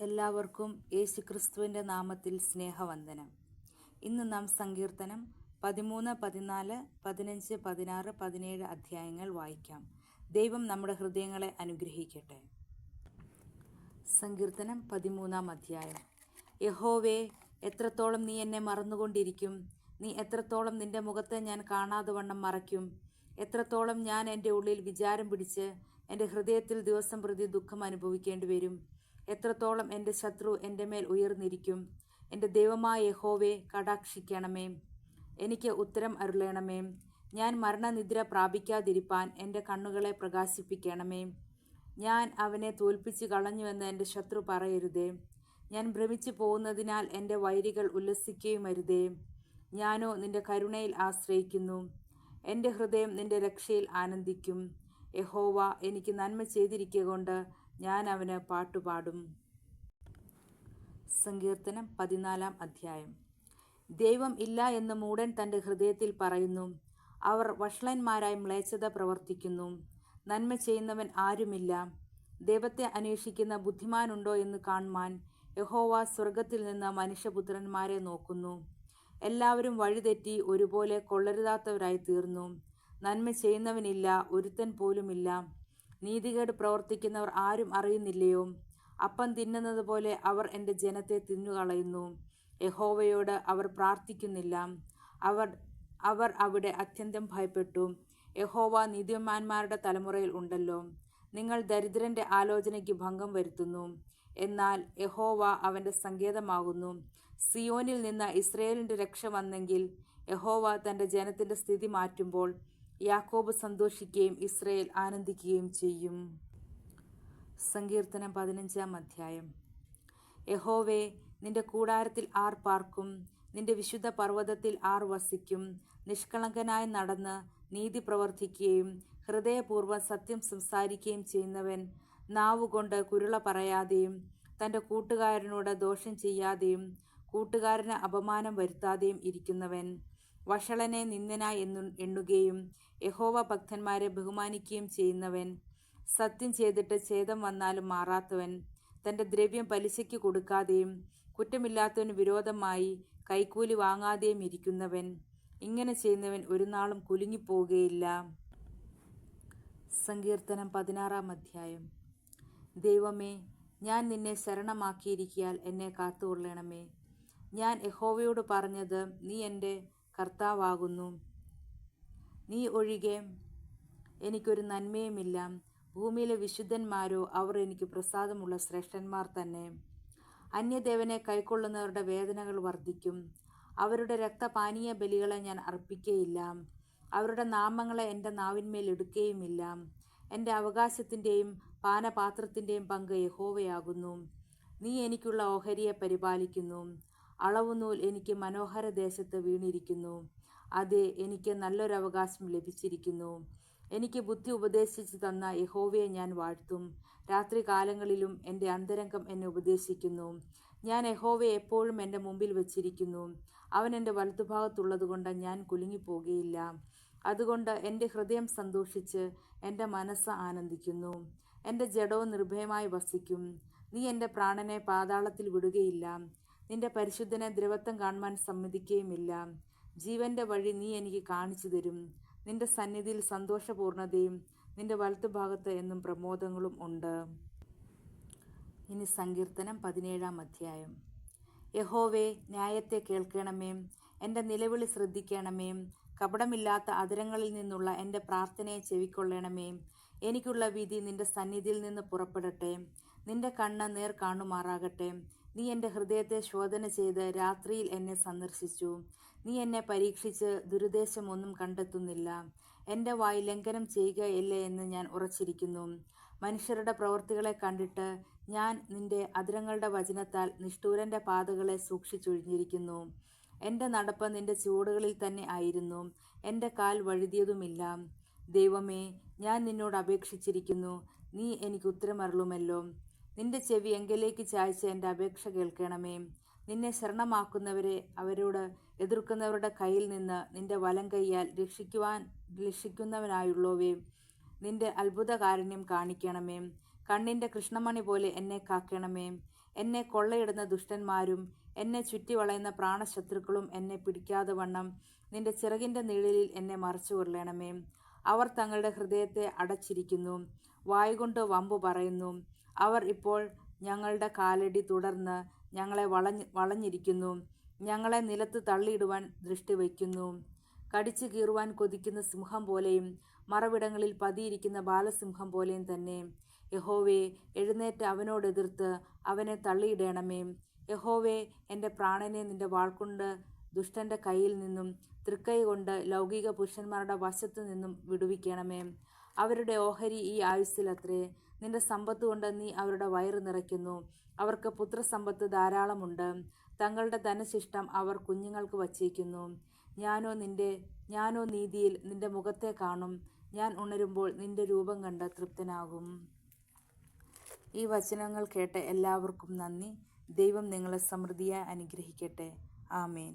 എല്ലാവർക്കും യേശുക്രിസ്തുവിൻ്റെ നാമത്തിൽ സ്നേഹവന്ദനം. ഇന്ന് നാം സങ്കീർത്തനം 13, 14, 15, 16, 17 അധ്യായങ്ങൾ വായിക്കാം. ദൈവം നമ്മുടെ ഹൃദയങ്ങളെ അനുഗ്രഹിക്കട്ടെ. സങ്കീർത്തനം 13 അധ്യായം. യഹോവേ, എത്രത്തോളം നീ എന്നെ മറന്നുകൊണ്ടിരിക്കും? നീ എത്രത്തോളം നിന്റെ മുഖത്തെ ഞാൻ കാണാതെ വണ്ണം മറയ്ക്കും? എത്രത്തോളം ഞാൻ എൻ്റെ ഉള്ളിൽ വിചാരം പിടിച്ച് എൻ്റെ ഹൃദയത്തിൽ ദിവസം പ്രതി ദുഃഖം അനുഭവിക്കേണ്ടി വരും? എത്രത്തോളം എൻ്റെ ശത്രു എൻ്റെ മേൽ ഉയർന്നിരിക്കും? എൻ്റെ ദൈവമായ യഹോവേ, കടാക്ഷിക്കണമേ, എനിക്ക് ഉത്തരം അരുളണമേ. ഞാൻ മരണനിദ്ര പ്രാപിക്കാതിരിപ്പാൻ എൻ്റെ കണ്ണുകളെ പ്രകാശിപ്പിക്കണമേ. ഞാൻ അവനെ തോൽപ്പിച്ച് കളഞ്ഞുവെന്ന് എൻ്റെ ശത്രു പറയരുതേ. ഞാൻ ഭ്രമിച്ചു പോകുന്നതിനാൽ എൻ്റെ വൈരികൾ ഉല്ലസിക്കുകയുമരുതേ. ഞാനോ നിന്റെ കരുണയിൽ ആശ്രയിക്കുന്നു. എൻ്റെ ഹൃദയം നിന്റെ രക്ഷയിൽ ആനന്ദിക്കും. യഹോവ എനിക്ക് നന്മ ചെയ്തിരിക്കൊണ്ട് ഞാൻ അവന് പാട്ടുപാടും. സങ്കീർത്തനം 14 അധ്യായം. ദൈവം ഇല്ല എന്ന് മൂഢൻ തൻ്റെ ഹൃദയത്തിൽ പറയുന്നു. അവർ വഷളന്മാരായി മ്ലേച്ഛത പ്രവർത്തിക്കുന്നു. നന്മ ചെയ്യുന്നവൻ ആരുമില്ല. ദൈവത്തെ അന്വേഷിക്കുന്ന ബുദ്ധിമാനുണ്ടോ എന്ന് കാണുവാൻ യഹോവ സ്വർഗത്തിൽ നിന്ന് മനുഷ്യപുത്രന്മാരെ നോക്കുന്നു. എല്ലാവരും വഴിതെറ്റി ഒരുപോലെ കൊള്ളരുതാത്തവരായി തീർന്നു. നന്മ ചെയ്യുന്നവനില്ല, ഒരുത്തൻ പോലുമില്ല. നീതികേട് പ്രവർത്തിക്കുന്നവർ ആരും അറിയുന്നില്ലയോ? അപ്പം തിന്നുന്നത് പോലെ അവർ എൻ്റെ ജനത്തെ തിന്നുകളയുന്നു. യഹോവയോട് അവർ പ്രാർത്ഥിക്കുന്നില്ല. അവർ അവിടെ അത്യന്തം ഭയപ്പെട്ടു. യഹോവ നീതിമാന്മാരുടെ തലമുറയിൽ ഉണ്ടല്ലോ. നിങ്ങൾ ദരിദ്രന്റെ ആലോചനയ്ക്ക് ഭംഗം വരുത്തുന്നു. എന്നാൽ യഹോവ അവൻ്റെ സങ്കേതമാകുന്നു. സിയോനിൽ നിന്ന് ഇസ്രയേലിൻ്റെ രക്ഷ വന്നെങ്കിൽ, യഹോവ തൻ്റെ ജനത്തിൻ്റെ സ്ഥിതി മാറ്റുമ്പോൾ യാക്കോബ് സന്തോഷിക്കുകയും ഇസ്രയേൽ ആനന്ദിക്കുകയും ചെയ്യും. സങ്കീർത്തനം 15 അധ്യായം. യഹോവേ, നിന്റെ കൂടാരത്തിൽ ആർ പാർക്കും? നിന്റെ വിശുദ്ധ പർവ്വതത്തിൽ ആർ വസിക്കും? നിഷ്കളങ്കനായി നടന്ന് നീതി പ്രവർത്തിക്കുകയും ഹൃദയപൂർവ്വം സത്യം സംസാരിക്കുകയും ചെയ്യുന്നവൻ, നാവുകൊണ്ട് കുരുള പറയാതെയും തൻ്റെ കൂട്ടുകാരനോട് ദോഷം ചെയ്യാതെയും കൂട്ടുകാരന് അപമാനം വരുത്താതെയും ഇരിക്കുന്നവൻ, വഷളനെ നിന്ദനായി എണ്ണുകയും യഹോവ ഭക്തന്മാരെ ബഹുമാനിക്കുകയും ചെയ്യുന്നവൻ, സത്യം ചെയ്തിട്ട് ഛേദം വന്നാലും മാറാത്തവൻ, തൻ്റെ ദ്രവ്യം പലിശയ്ക്ക് കൊടുക്കാതെയും കുറ്റമില്ലാത്തവന് വിരോധമായി കൈക്കൂലി വാങ്ങാതെയും ഇരിക്കുന്നവൻ, ഇങ്ങനെ ചെയ്യുന്നവൻ ഒരു നാളും കുലുങ്ങിപ്പോവുകയില്ല. സങ്കീർത്തനം 16 അധ്യായം. ദൈവമേ, ഞാൻ നിന്നെ ശരണമാക്കിയിരിക്കയാൽ എന്നെ കാത്തുകൊള്ളണമേ. ഞാൻ യഹോവയോട് പറഞ്ഞത്, നീ എൻ്റെ കർത്താവാകുന്നു. നീ ഒഴികെ എനിക്കൊരു നന്മയുമില്ല. ഭൂമിയിലെ വിശുദ്ധന്മാരോ, അവർ എനിക്ക് പ്രസാദമുള്ള ശ്രേഷ്ഠന്മാർ തന്നെ. അന്യദേവനെ കൈക്കൊള്ളുന്നവരുടെ വേദനകൾ വർദ്ധിക്കും. അവരുടെ രക്തപാനീയ ബലികളെ ഞാൻ അർപ്പിക്കുകയില്ല. അവരുടെ നാമങ്ങളെ എൻ്റെ നാവിന്മേൽ എടുക്കുകയുമില്ല. എൻ്റെ അവകാശത്തിൻ്റെയും പാനപാത്രത്തിൻ്റെയും പങ്ക് യഹോവയാകുന്നു. നീ എനിക്കുള്ള ഓഹരിയെ പരിപാലിക്കുന്നു. അളവുനൂൽ എനിക്ക് മനോഹര ദേശത്ത് വീണിരിക്കുന്നു. അതെ, എനിക്ക് നല്ലൊരവകാശം ലഭിച്ചിരിക്കുന്നു. എനിക്ക് ബുദ്ധി ഉപദേശിച്ചു തന്ന യഹോവയെ ഞാൻ വാഴ്ത്തും. രാത്രികാലങ്ങളിലും എൻ്റെ അന്തരംഗം എന്നെ ഉപദേശിക്കുന്നു. ഞാൻ യഹോവയെ എപ്പോഴും എൻ്റെ മുമ്പിൽ വച്ചിരിക്കുന്നു. അവൻ എൻ്റെ വലത്തുഭാഗത്തുള്ളതുകൊണ്ട് ഞാൻ കുലുങ്ങിപ്പോകുകയില്ല. അതുകൊണ്ട് എൻ്റെ ഹൃദയം സന്തോഷിച്ച് എൻ്റെ മനസ്സ് ആനന്ദിക്കുന്നു. എൻ്റെ ജഡവും നിർഭയമായി വസിക്കും. നീ എൻ്റെ പ്രാണനെ പാതാളത്തിൽ വിടുകയില്ല. നിന്റെ പരിശുദ്ധനെ ദ്രവത്വം കാണുവാൻ സമ്മതിക്കുകയുമില്ല. ജീവന്റെ വഴി നീ എനിക്ക് കാണിച്ചു തരും. നിന്റെ സന്നിധിയിൽ സന്തോഷപൂർണ്ണതയും നിന്റെ വലത്തുഭാഗത്ത് എന്നും പ്രമോദങ്ങളും ഉണ്ട്. ഇനി സങ്കീർത്തനം 17 അധ്യായം. യഹോവേ, ന്യായത്തെ കേൾക്കണമേ. എൻ്റെ നിലവിളി ശ്രദ്ധിക്കണമേ. കപടമില്ലാത്ത അധരങ്ങളിൽ നിന്നുള്ള എൻ്റെ പ്രാർത്ഥനയെ ചെവിക്കൊള്ളണമേ. എനിക്കുള്ള വിധി നിന്റെ സന്നിധിയിൽ നിന്ന് പുറപ്പെടട്ടെ. നിന്റെ കണ്ണ് നേർ കാണുമാറാകട്ടെ. നീ എൻ്റെ ഹൃദയത്തെ ശോധന ചെയ്ത് രാത്രിയിൽ എന്നെ സന്ദർശിച്ചു. നീ എന്നെ പരീക്ഷിച്ച് ദുരുദ്ദേശമൊന്നും കണ്ടെത്തുന്നില്ല. എൻ്റെ വായ് ലംഘനം ചെയ്യുകയില്ല എന്ന് ഞാൻ ഉറച്ചിരിക്കുന്നു. മനുഷ്യരുടെ പ്രവൃത്തികളെ കണ്ടിട്ട് ഞാൻ നിന്റെ അധരങ്ങളുടെ വചനത്താൽ നിഷ്ഠൂരൻ്റെ പാതകളെ സൂക്ഷിച്ചൊഴിഞ്ഞിരിക്കുന്നു. എൻ്റെ നടപ്പ് നിന്റെ ചുവടുകളിൽ തന്നെ ആയിരുന്നു. എൻ്റെ കാൽ വഴുതിയതുമില്ല. ദൈവമേ, ഞാൻ നിന്നോട് അപേക്ഷിച്ചിരിക്കുന്നു. നീ എനിക്ക് ഉത്തരമരുളുമല്ലോ. നിന്റെ ചെവി എങ്കിലേക്ക് ചായ്ച്ച് എൻ്റെ അപേക്ഷ കേൾക്കണമേ. നിന്നെ ശരണമാക്കുന്നവരെ അവരോട് എതിർക്കുന്നവരുടെ കയ്യിൽ നിന്ന് നിന്റെ വലം കൈയാൽ രക്ഷിക്കുന്നവനായുള്ളവേ, നിന്റെ അത്ഭുതകാരുണ്യം കാണിക്കണമേ. കണ്ണിൻ്റെ കൃഷ്ണമണി പോലെ എന്നെ കാക്കണമേ. എന്നെ കൊള്ളയിടുന്ന ദുഷ്ടന്മാരും എന്നെ ചുറ്റിവളയുന്ന പ്രാണശത്രുക്കളും എന്നെ പിടിക്കാതെ വണ്ണം നിന്റെ ചിറകിൻ്റെ നിഴലിൽ എന്നെ മറച്ചുകൊള്ളണമേ. അവർ തങ്ങളുടെ ഹൃദയത്തെ അടച്ചിരിക്കുന്നു, വായ്കൊണ്ട് വമ്പു പറയുന്നു. അവർ ഇപ്പോൾ ഞങ്ങളുടെ കാലടി തുടർന്ന് ഞങ്ങളെ വളഞ്ഞിരിക്കുന്നു. ഞങ്ങളെ നിലത്ത് തള്ളിയിടുവാൻ ദൃഷ്ടി വയ്ക്കുന്നു. കടിച്ചു കീറുവാൻ കൊതിക്കുന്ന സിംഹം പോലെയും മറവിടങ്ങളിൽ പതിയിരിക്കുന്ന ബാലസിംഹം പോലെയും തന്നെ. യഹോവേ, എഴുന്നേറ്റ് അവനോടെതിർത്ത് അവനെ തള്ളിയിടണമേ. യഹോവേ, എൻ്റെ പ്രാണനെ നിന്റെ വാൾകൊണ്ട് ദുഷ്ടൻ്റെ കയ്യിൽ നിന്നും തൃക്കൈ കൊണ്ട് ലൗകിക പുരുഷന്മാരുടെ വശത്തു നിന്നും വിടുവിക്കണമേ. അവരുടെ ഓഹരി ഈ ആയുസ്സിലത്രേ. നിന്റെ സമ്പത്ത് കൊണ്ട് നീ അവരുടെ വയറ് നിറയ്ക്കുന്നു. അവർക്ക് പുത്രസമ്പത്ത് ധാരാളമുണ്ട്. തങ്ങളുടെ ധനശിഷ്ടം അവർ കുഞ്ഞുങ്ങൾക്ക് വച്ചേക്കുന്നു. ഞാനോ നീതിയിൽ നിന്റെ മുഖത്തെ കാണും. ഞാൻ ഉണരുമ്പോൾ നിന്റെ രൂപം കണ്ട് തൃപ്തനാകും. ഈ വചനങ്ങൾ കേട്ട എല്ലാവർക്കും നന്ദി. ദൈവം നിങ്ങളെ സമൃദ്ധിയായി അനുഗ്രഹിക്കട്ടെ. ആമേൻ.